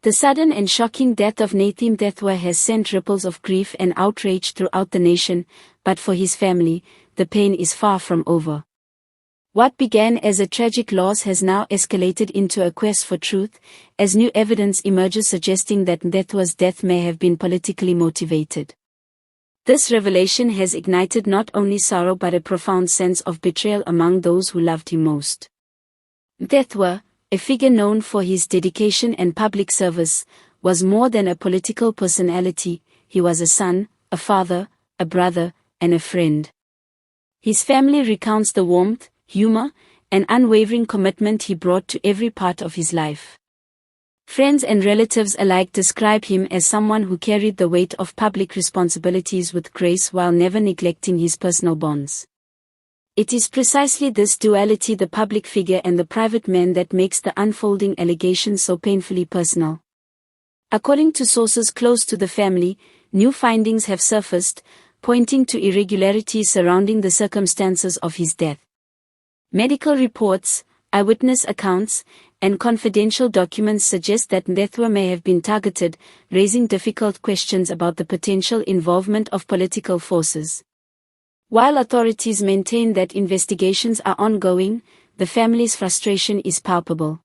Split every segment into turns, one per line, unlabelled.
The sudden and shocking death of Nathi Mthethwa has sent ripples of grief and outrage throughout the nation, but for his family, the pain is far from over. What began as a tragic loss has now escalated into a quest for truth, as new evidence emerges suggesting that Mthethwa's death may have been politically motivated. This revelation has ignited not only sorrow but a profound sense of betrayal among those who loved him most. Mthethwa, a figure known for his dedication and public service, was more than a political personality. He was a son, a father, a brother, and a friend. His family recounts the warmth, humor, and unwavering commitment he brought to every part of his life. Friends and relatives alike describe him as someone who carried the weight of public responsibilities with grace while never neglecting his personal bonds. It is precisely this duality, the public figure and the private man, that makes the unfolding allegations so painfully personal. According to sources close to the family, new findings have surfaced, pointing to irregularities surrounding the circumstances of his death. Medical reports, eyewitness accounts, and confidential documents suggest that Mthethwa may have been targeted, raising difficult questions about the potential involvement of political forces. While authorities maintain that investigations are ongoing, the family's frustration is palpable.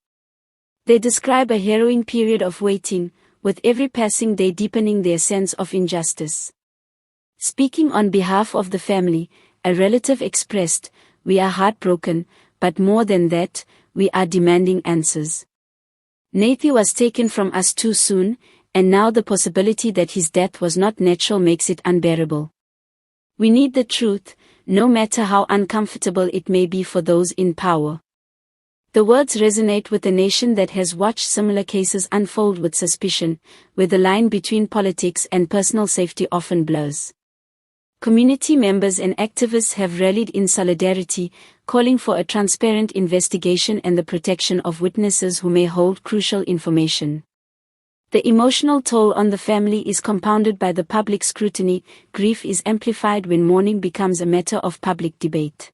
They describe a harrowing period of waiting, with every passing day deepening their sense of injustice. Speaking on behalf of the family, a relative expressed, "We are heartbroken, but more than that, we are demanding answers. Nathi was taken from us too soon, and now the possibility that his death was not natural makes it unbearable. We need the truth, no matter how uncomfortable it may be for those in power." The words resonate with a nation that has watched similar cases unfold with suspicion, where the line between politics and personal safety often blurs. Community members and activists have rallied in solidarity, calling for a transparent investigation and the protection of witnesses who may hold crucial information. The emotional toll on the family is compounded by the public scrutiny. Grief is amplified when mourning becomes a matter of public debate.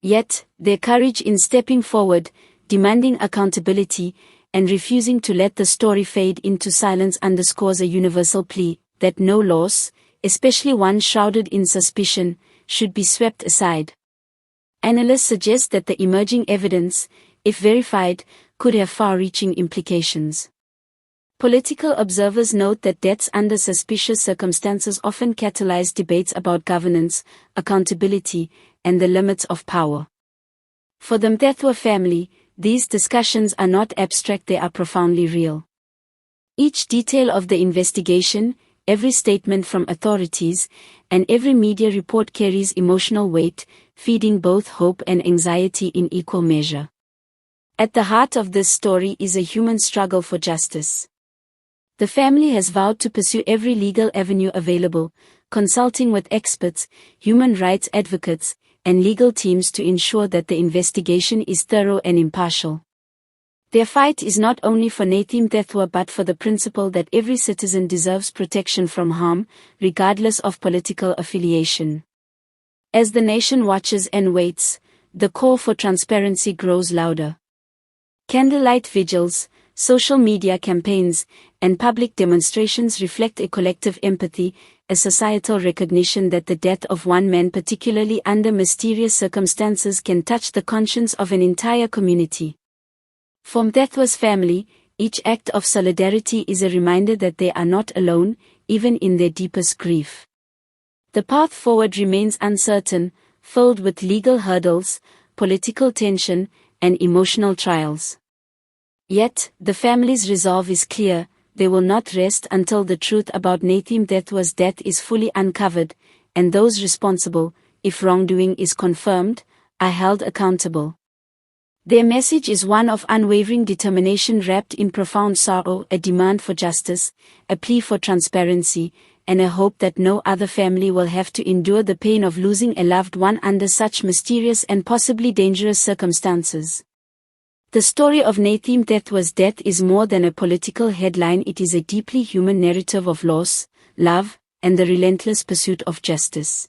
Yet, their courage in stepping forward, demanding accountability, and refusing to let the story fade into silence underscores a universal plea that no loss, especially one shrouded in suspicion, should be swept aside. Analysts suggest that the emerging evidence, if verified, could have far-reaching implications. Political observers note that deaths under suspicious circumstances often catalyze debates about governance, accountability, and the limits of power. For the Mthethwa family, these discussions are not abstract, they are profoundly real. Each detail of the investigation, every statement from authorities, and every media report carries emotional weight, feeding both hope and anxiety in equal measure. At the heart of this story is a human struggle for justice. The family has vowed to pursue every legal avenue available, consulting with experts, human rights advocates, and legal teams to ensure that the investigation is thorough and impartial. Their fight is not only for Nathi Mthethwa but for the principle that every citizen deserves protection from harm, regardless of political affiliation. As the nation watches and waits, the call for transparency grows louder. Candlelight vigils, social media campaigns, and public demonstrations reflect a collective empathy, a societal recognition that the death of one man, particularly under mysterious circumstances, can touch the conscience of an entire community. For Mthethwa's family, each act of solidarity is a reminder that they are not alone, even in their deepest grief. The path forward remains uncertain, filled with legal hurdles, political tension, and emotional trials. Yet, the family's resolve is clear: they will not rest until the truth about Nathi Mthethwa's death is fully uncovered, and those responsible, if wrongdoing is confirmed, are held accountable. Their message is one of unwavering determination wrapped in profound sorrow, a demand for justice, a plea for transparency, and a hope that no other family will have to endure the pain of losing a loved one under such mysterious and possibly dangerous circumstances. The story of Nathi Mthethwa's death is more than a political headline, it is a deeply human narrative of loss, love, and the relentless pursuit of justice.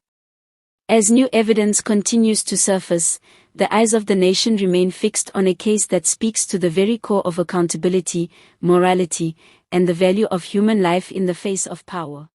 As new evidence continues to surface, the eyes of the nation remain fixed on a case that speaks to the very core of accountability, morality, and the value of human life in the face of power.